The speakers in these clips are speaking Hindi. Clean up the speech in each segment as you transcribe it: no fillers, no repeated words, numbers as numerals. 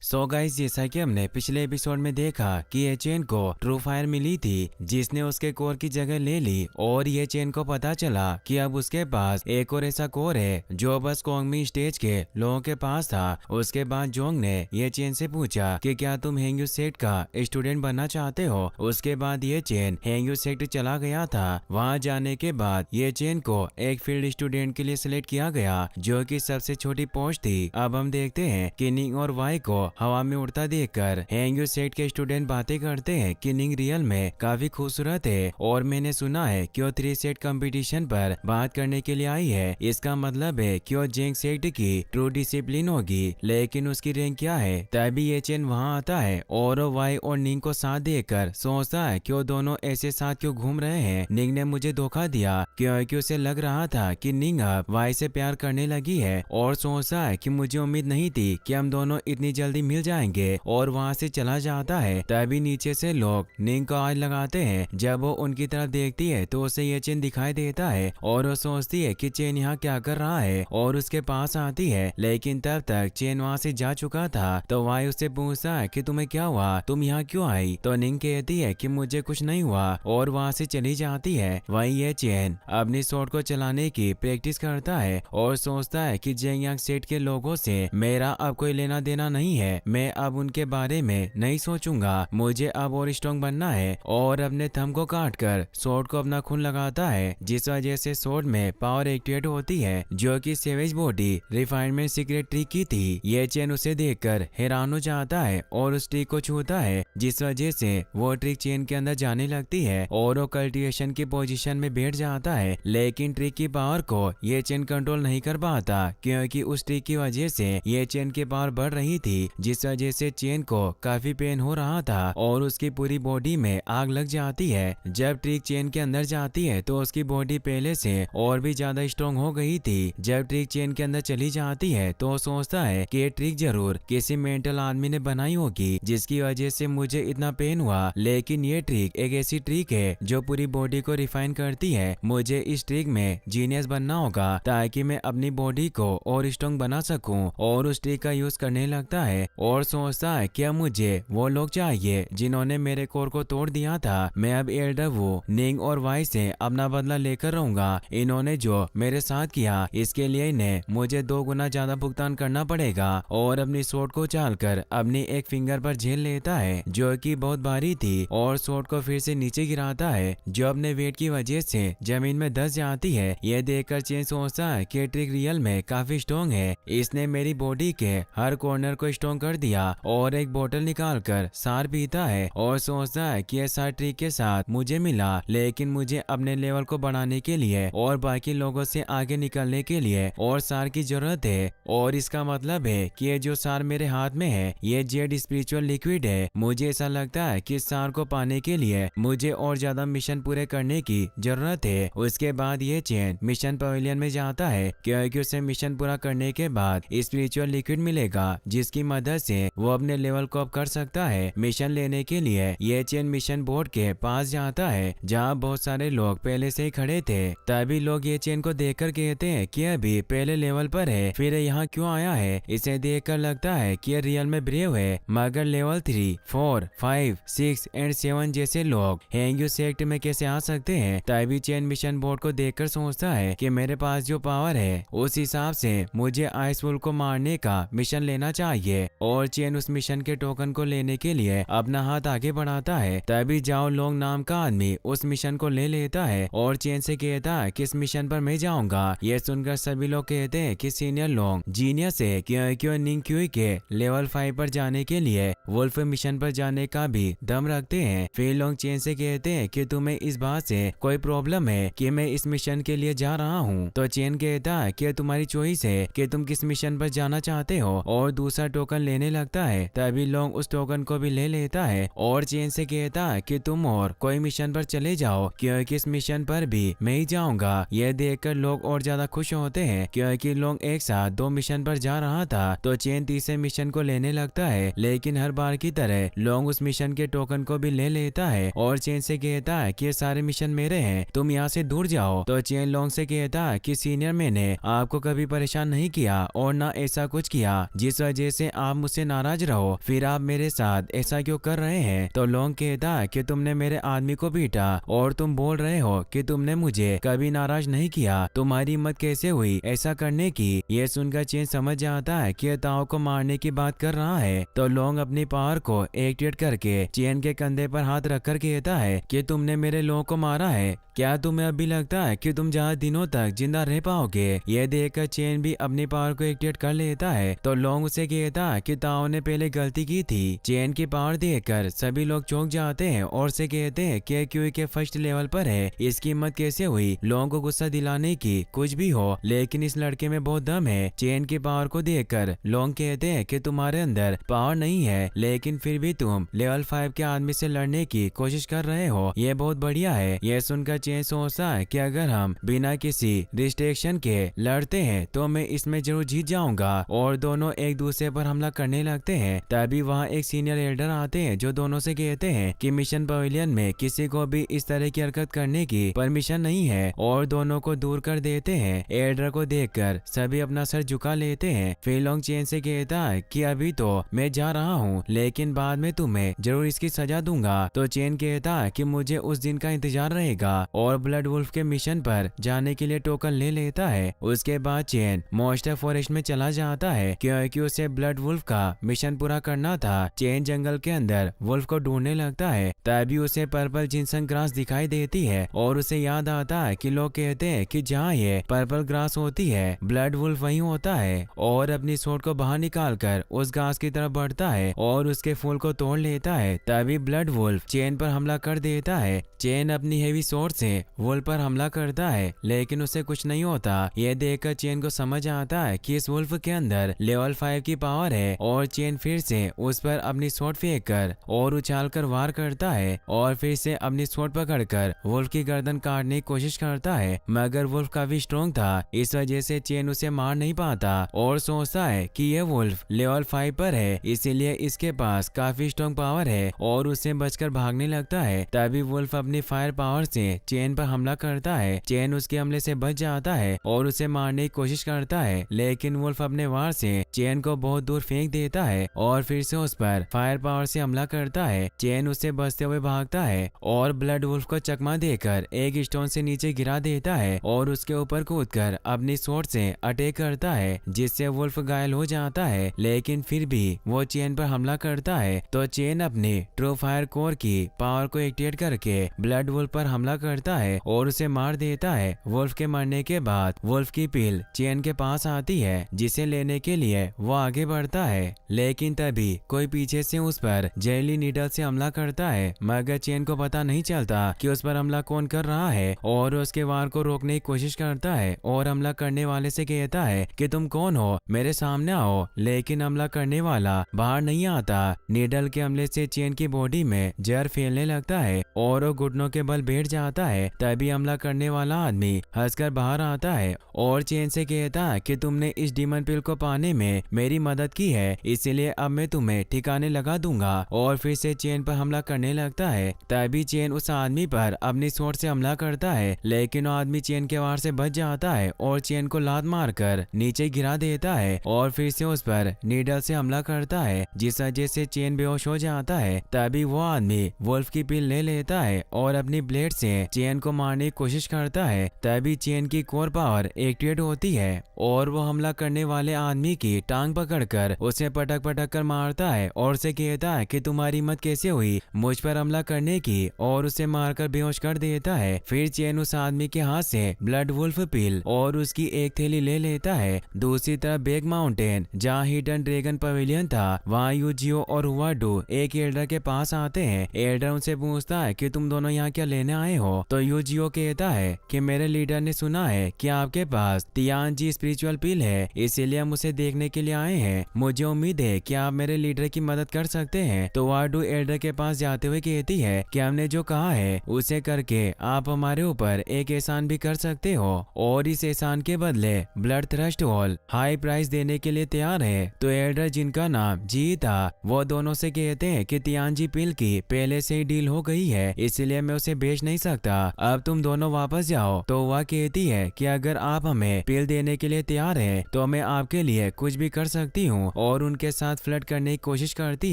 सो गाइस, जैसा कि हमने पिछले एपिसोड में देखा कि ये चेन को ट्रू फायर मिली थी जिसने उसके कोर की जगह ले ली और ये चेन को पता चला कि अब उसके पास एक और ऐसा कोर है जो बस कोंगमी स्टेज के लोगों के पास था। उसके बाद जोंग ने ये चेन से पूछा कि क्या तुम हेंग्यू सेक्ट का स्टूडेंट बनना चाहते हो। उसके बाद ये चेन हेंग्यू सेक्ट चला गया था। वहाँ जाने के बाद ये चेन को एक फील्ड स्टूडेंट के लिए सिलेक्ट किया गया जो कि सबसे छोटी पोस्ट थी। अब हम देखते हैं कि निंग और वाई को हवा में उड़ता देखकर हेंग्यू सेक्ट के स्टूडेंट बातें करते हैं कि निंग रियल में काफी खूबसूरत है और मैंने सुना है कि वो 3 सेट कंपटीशन पर बात करने के लिए आई है। इसका मतलब है कि वो जेंग सेक्ट की ट्रू डिसिप्लिन होगी, लेकिन उसकी रैंक क्या है। तभी ये चेन वहाँ आता है और वो वाई और निंग को साथ देखकर सोचता है कि वो दोनों ऐसे साथ क्यों घूम रहे हैं। निंग ने मुझे धोखा दिया क्योंकि उसे लग रहा था कि निंग अब वाई से प्यार करने लगी है और सोचता है कि मुझे उम्मीद नहीं थी कि हम दोनों इतनी जल्दी मिल जाएंगे और वहाँ से चला जाता है। तभी नीचे से लोग निंग को आग लगाते हैं। जब वो उनकी तरफ देखती है तो उसे ये चेन दिखाई देता है और वो सोचती है कि चेन यहाँ क्या कर रहा है और उसके पास आती है, लेकिन तब तक चेन वहाँ से जा चुका था। तो वाई उससे पूछता है कि तुम्हें क्या हुआ, तुम यहाँ क्यों आई। तो निंग कहती है कि मुझे कुछ नहीं हुआ और वहाँ से चली जाती है। वहीं ये चेन अपनी शॉट को चलाने की प्रैक्टिस करता है और सोचता है कि जेंगयांग सेट के लोगों से मेरा अब कोई लेना देना नहीं है। मैं अब उनके बारे में नहीं सोचूंगा, मुझे अब और स्ट्रॉन्ग बनना है। और अपने थंब को काट कर स्वॉर्ड को अपना खून लगाता है जिस वजह से स्वॉर्ड में पावर एक्टिवेट होती है जो कि savage body refinement secret trick की थी। ये चेन उसे देखकर हैरान हो जाता है और उस ट्रिक को छूता है जिस वजह से वो ट्रिक चेन के अंदर जाने लगती है और वो कल्टिवेशन की पोजीशन में बैठ जाता है। लेकिन ट्रिक की पावर को ये चेन कंट्रोल नहीं कर पाता क्योंकि उस ट्रिक की वजह से ये चेन की पावर बढ़ रही थी जिस वजह से चेन को काफी पेन हो रहा था और उसकी पूरी बॉडी में आग लग जाती है। जब ट्रिक चेन के अंदर जाती है तो उसकी बॉडी पहले से और भी ज्यादा स्ट्रॉन्ग हो गई थी। जब ट्रिक चेन के अंदर चली जाती है तो सोचता है कि ये ट्रिक जरूर किसी मेंटल आदमी ने बनाई होगी जिसकी वजह से मुझे इतना पेन हुआ। लेकिन ये ट्रिक एक ऐसी ट्रिक है जो पूरी बॉडी को रिफाइन करती है। मुझे इस ट्रिक में जीनियस बनना होगा ताकि मैं अपनी बॉडी को और स्ट्रॉन्ग बना सकूं। और उस ट्रिक का यूज करने लगता है और सोचता है कि मुझे वो लोग चाहिए जिन्होंने मेरे कोर को तोड़ दिया था। मैं अब एल्डर वो निंग और वाई से अपना बदला लेकर रहूंगा। इन्होंने जो मेरे साथ किया इसके लिए इन्हें मुझे 2 गुना ज्यादा भुगतान करना पड़ेगा। और अपनी स्वॉर्ड को चालकर अपनी एक फिंगर पर झेल लेता है जो कि बहुत भारी थी और स्वॉर्ड को फिर से नीचे गिराता है जो अपने वेट की वजह से जमीन में धंस जाती है। यह देखकर चेन सोचता है कि ट्रिक रियल में काफी स्ट्रॉन्ग है, इसने मेरी बॉडी के हर कॉर्नर को स्ट्रॉन्ग कर दिया। और एक बोतल निकालकर सार पीता है और सोचता है कि यह सार ट्रिक के साथ मुझे मिला, लेकिन मुझे अपने लेवल को बढ़ाने के लिए और बाकी लोगों से आगे निकलने के लिए और सार की जरूरत है। और इसका मतलब है कि ये जो सार मेरे हाथ में है ये जेड स्पिरिचुअल लिक्विड है। मुझे ऐसा लगता है कि इस सार को पाने के लिए मुझे और ज्यादा मिशन पूरे करने की जरूरत है। उसके बाद ये चेन मिशन पवेलियन में जाता है क्योंकि उसे मिशन पूरा करने के बाद स्पिरिचुअल लिक्विड मिलेगा जिसकी मदद से वो अपने लेवल को अप कर सकता है। मिशन लेने के लिए ये चेन मिशन बोर्ड के पास जाता है जहाँ बहुत सारे लोग पहले से ही खड़े थे। तभी लोग ये चेन को देखकर कहते हैं कि अभी पहले लेवल पर है, फिर यहाँ क्यों आया है। इसे देखकर लगता है कि ये रियल में ब्रेव है, मगर लेवल 3, 4, 5, 6 एंड 7 जैसे लोग हेंग्यू सेक्ट में कैसे आ सकते हैं। तभी चेन मिशन बोर्ड को देखकर सोचता है कि मेरे पास जो पावर है उस हिसाब से मुझे आइस वुल्फ को मारने का मिशन लेना चाहिए। और चेन उस मिशन के टोकन को लेने के लिए अपना हाथ आगे बढ़ाता है। तभी जाओ लोंग नाम का आदमी उस मिशन को ले लेता है और चेन से कहता है कि इस मिशन पर मैं जाऊंगा। ये सुनकर सभी लोग कहते हैं कि सीनियर लोंग जीनियस है क्योंकि निंग क्यूई के लेवल 5 पर जाने के लिए वुल्फ मिशन पर जाने का भी दम रखते हैं। फिर लोग चेन से कहते हैं कि तुम्हें इस बात से कोई प्रॉब्लम है कि मैं इस मिशन के लिए जा रहा हूँ। तो चेन कहता है कि तुम्हारी चॉइस है कि तुम किस मिशन पर जाना चाहते हो और दूसरा टोकन लेने लगता है। तभी लोंग उस टोकन को भी ले लेता है और चेन से कहता है कि तुम और कोई मिशन पर चले जाओ क्योंकि इस मिशन पर भी मैं ही जाऊंगा। यह देखकर लोग और ज्यादा खुश होते हैं क्योंकि लोग एक साथ 2 मिशन पर जा रहा था। तो चेन तीसरे मिशन को लेने लगता है, लेकिन हर बार की तरह लोंग उस मिशन के टोकन को भी ले लेता है और चेन से कहता है कि ये सारे मिशन मेरे हैं, तुम यहाँ से दूर जाओ। तो चेन लोंग से कहता कि सीनियर मैंने आपको कभी परेशान नहीं किया और ना ऐसा कुछ किया जिस वजह से आप आप मुझसे नाराज रहो, फिर आप मेरे साथ ऐसा क्यों कर रहे हैं? तो लोंग कहता है कि तुमने मेरे आदमी को पीटा और तुम बोल रहे हो कि तुमने मुझे कभी नाराज नहीं किया, तुम्हारी हिम्मत कैसे हुई ऐसा करने की? ये सुनकर चेन समझ जाता है कि ताओ को मारने की बात कर रहा है। तो लोंग अपनी पावर को एक्टिवेट करके चेन के कंधे पर हाथ रखकर कहता है कि तुमने मेरे लोगों को मारा है, क्या तुम्हें अभी लगता है कि तुम ज्यादा दिनों तक जिंदा रह पाओगे? ये देखकर चेन भी अपनी पावर को एक्टिवेट कर लेता है। तो लोंग उसे कहता है कि ताओ ने पहले गलती की थी। चेन की पावर देखकर सभी लोग चौंक जाते हैं और से कहते हैं कि क्यों के फर्स्ट लेवल पर है, इसकी हिम्मत कैसे हुई? लोंग को गुस्सा दिलाने की कुछ भी हो, लेकिन इस लड़के में बहुत दम है। चेन की पावर को देखकर लोंग कहते हैं कि तुम्हारे अंदर पावर नहीं है, लेकिन फिर भी तुम लेवल 5 के आदमी से लड़ने की कोशिश कर रहे हो, ये बहुत बढ़िया है। ये सुनकर चेन सोचता है कि अगर हम बिना किसी रिस्ट्रिक्शन के लड़ते हैं तो मैं इसमें जरूर जीत जाऊंगा। और दोनों एक दूसरे पर हमला करने लगते हैं। तभी वहाँ एक सीनियर एल्डर आते हैं जो दोनों से कहते हैं कि मिशन पवेलियन में किसी को भी इस तरह की हरकत करने की परमिशन नहीं है और दोनों को दूर कर देते हैं। एल्डर को देखकर सभी अपना सर झुका लेते हैं। फिर लोंग चेन से कहता है कि अभी तो मैं जा रहा हूँ, लेकिन बाद में तुम्हें जरूर इसकी सजा दूंगा। तो चेन कहता है कि मुझे उस दिन का इंतजार रहेगा और ब्लड वुल्फ के मिशन पर जाने के लिए टोकन ले लेता है। उसके बाद चेन मॉन्स्टर फॉरेस्ट में चला जाता है क्योंकि उसे ब्लड वुल्फ का मिशन पूरा करना था। चेन जंगल के अंदर वुल्फ को ढूंढने लगता है, तभी उसे पर्पल जिनसन ग्रास दिखाई देती है और उसे याद आता है कि लोग कहते हैं कि जहाँ ये पर्पल ग्रास होती है ब्लड वुल्फ वहीं होता है। और अपनी सोट को बाहर निकालकर उस घास की तरफ बढ़ता है और उसके फूल को तोड़ लेता है। तभी ब्लड वुल्फ चेन पर हमला कर देता है। चेन अपनी हेवी सोट से वुल्फ पर हमला करता है, लेकिन उसे कुछ नहीं होता। यह देखकर चेन को समझ आता है कि इस वुल्फ के अंदर लेवल 5 की पावर है और चेन फिर से उस पर अपनी सोट फेंक कर और उछाल कर वार करता है और फिर से अपनी सोट पकड़कर वुल्फ की गर्दन काटने की कोशिश करता है, मगर वुल्फ काफी स्ट्रॉन्ग था, इस वजह से चेन उसे मार नहीं पाता और सोचता है कि यह वुल्फ लेवल 5 पर है, इसीलिए इसके पास काफी स्ट्रॉन्ग पावर है और उससे बचकर भागने लगता है। तभी वुल्फ अपनी फायर पावर से चेन पर हमला करता है। चेन उसके हमले से बच जाता है और उसे मारने की कोशिश करता है, लेकिन वुल्फ अपने वार से चेन को बहुत दूर फेंक देता है और फिर से उस पर फायर पावर से हमला करता है। चेन उससे बचते हुए भागता है और ब्लड वुल्फ को चकमा देकर एक स्टोन से नीचे गिरा देता है और उसके ऊपर कूदकर अपनी सोट से अटैक करता है, जिससे वुल्फ घायल हो जाता है, लेकिन फिर भी वो चेन पर हमला करता है। तो चेन अपनी ट्रू फायर कोर की पावर को एक्टिवेट करके ब्लड वुल्फ पर हमला करता है और उसे मार देता है। वुल्फ के मरने के बाद वुल्फ की पील चेन के पास आती है, जिसे लेने के लिए वो आगे बढ़ता है, लेकिन तभी कोई पीछे से उस पर जहरीली नीडल से हमला करता है, मगर चेन को पता नहीं चलता कि उस पर हमला कौन कर रहा है और उसके वार को रोकने की कोशिश करता है और हमला करने वाले से कहता है कि तुम कौन हो, मेरे सामने आओ, लेकिन हमला करने वाला बाहर नहीं आता। नीडल के हमले से चेन की बॉडी में जहर फैलने लगता है और वो घुटनों के बल बैठ जाता है। तभी हमला करने वाला आदमी हंसकर बाहर आता है और चेन से कहता है कि तुमने इस डीमन पिल को पाने में मेरी मदद की है, इसलिए अब मैं तुम्हें ठिकाने लगा दूंगा। और फिर से चेन पर हमला करने लगता है। तभी चेन उस आदमी पर अपनी सोट से हमला करता है, लेकिन वो आदमी चेन के वार से बच जाता है और चेन को लात मारकर नीचे गिरा देता है और फिर से उस पर नीडल से हमला करता है, जिस वजह से चेन बेहोश हो जाता है। तभी वो आदमी वुल्फ की पिल ले लेता है और अपनी ब्लेड से चेन को मारने की कोशिश करता है। तभी चेन की कोर पावर एक्टिवेट होती है और वो हमला करने वाले आदमी की टांग पकड़कर उसे पटक पटक कर मारता है और उसे कहता है कि तुम्हारी हिम्मत कैसे हुई मुझ पर हमला करने की, और उसे मारकर बेहोश कर देता है। फिर चेन उस आदमी के हाथ से ब्लड वुल्फ पिल और उसकी एक थैली ले लेता है। दूसरी तरफ बेग माउंटेन जहाँ हिडन ड्रैगन पवेलियन था, वहाँ यूजियो और हुआडू एक एल्डर के पास आते हैं। एल्डर उनसे पूछता है कि तुम दोनों यहाँ क्या लेने आए हो? तो यूजियो कहता है कि मेरे लीडर ने सुना है कि आपके पास तियानजी स्पिरिचुअल पिल है, इसीलिए हम उसे देखने के लिए आए हैं। मुझे उम्मीद है कि आप मेरे लीडर की मदद कर सकते हैं। तो वाडू एल्डर के पास जाते हुए कहती है कि हमने जो कहा है उसे करके आप हमारे ऊपर एक एहसान भी कर सकते हो और इस एहसान के बदले blood thrust hall high price देने के लिए तैयार है। तो एल्डर जिनका नाम जी था वो दोनों से कहते हैं कि तियानजी पिल की पहले से ही डील हो गई है, इसलिए मैं उसे बेच नहीं सकता, अब तुम दोनों वापस जाओ। तो वह कहती है कि अगर आप हमें पिल देने के लिए तैयार है तो मैं आपके लिए कुछ भी कर सकती हूँ और उनके साथ फ्लर्ट करने की कोशिश करती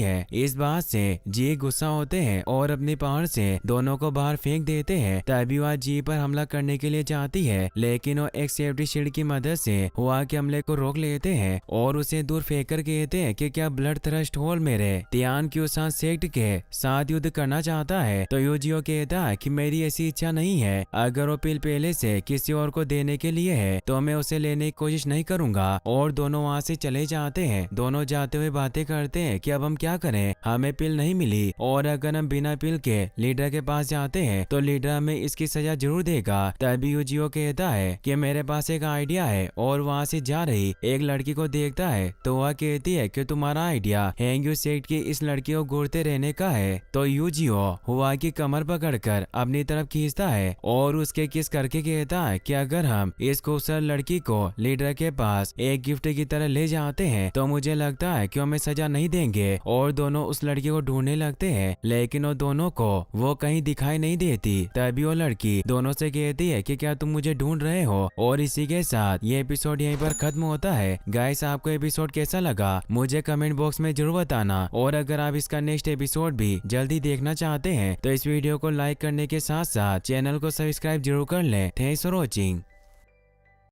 है। इस बात से जी गुस्सा होते हैं और अपनी पावर से दोनों को बाहर फेंक देते हैं। तभी वह जी पर हमला करने के लिए जाती है, लेकिन वो एक सेफ्टी शील्ड की मदद से हुआ के हमले को रोक लेते हैं और उसे दूर फेंक कर कहते हैं कि क्या ब्लड थ्रस्ट होल मेरे तियान के साथ सेक्ट के साथ युद्ध करना चाहता है। तो यूजियो कहता है कि मेरी ऐसी इच्छा नहीं है। अगर वो पिल पहले से किसी और को देने के लिए है तो मैं उसे लेने की कोशिश नहीं करूंगा। और दोनों वहाँ से चले जाते हैं। दोनों जाते हुए बातें करते हैं कि अब हम क्या करें, हमें पिल नहीं मिली और अगर हम बिना पिल के लीडर के पास जाते हैं तो लीडर हमें इसकी सजा जरूर देगा। तभी यूजियो कहता है कि मेरे पास एक आइडिया है और वहाँ से जा रही एक लड़की को देखता है तो वह कहती है कि तुम्हारा आइडिया हैंग्यू सेक्ट की इस लड़की को घूरते रहने का है। तो यूजियो हुआ की कमर पकड़कर अपनी तरफ खींचता है और उसके किस करके कहता है कि अगर हम इस खूबसूरत लड़की को लीडर के पास एक गिफ्ट की तरह ले जाते हैं तो मुझे लगता है कि हमें सजा नहीं देंगे। और दोनों उस लड़की को ढूंढने लगते हैं, लेकिन वो दोनों को वो कहीं दिखाई नहीं देती। तभी वो लड़की दोनों से कहती है कि क्या तुम मुझे ढूंढ रहे हो। और इसी के साथ ये एपिसोड यहीं पर खत्म होता है। गाइस, आपको एपिसोड कैसा लगा मुझे कमेंट बॉक्स में जरूर बताना। और अगर आप इसका नेक्स्ट एपिसोड भी जल्दी देखना चाहते हैं तो इस वीडियो को लाइक करने के साथ साथ चैनल को सब्सक्राइब जरूर कर लें। Thanks for watching.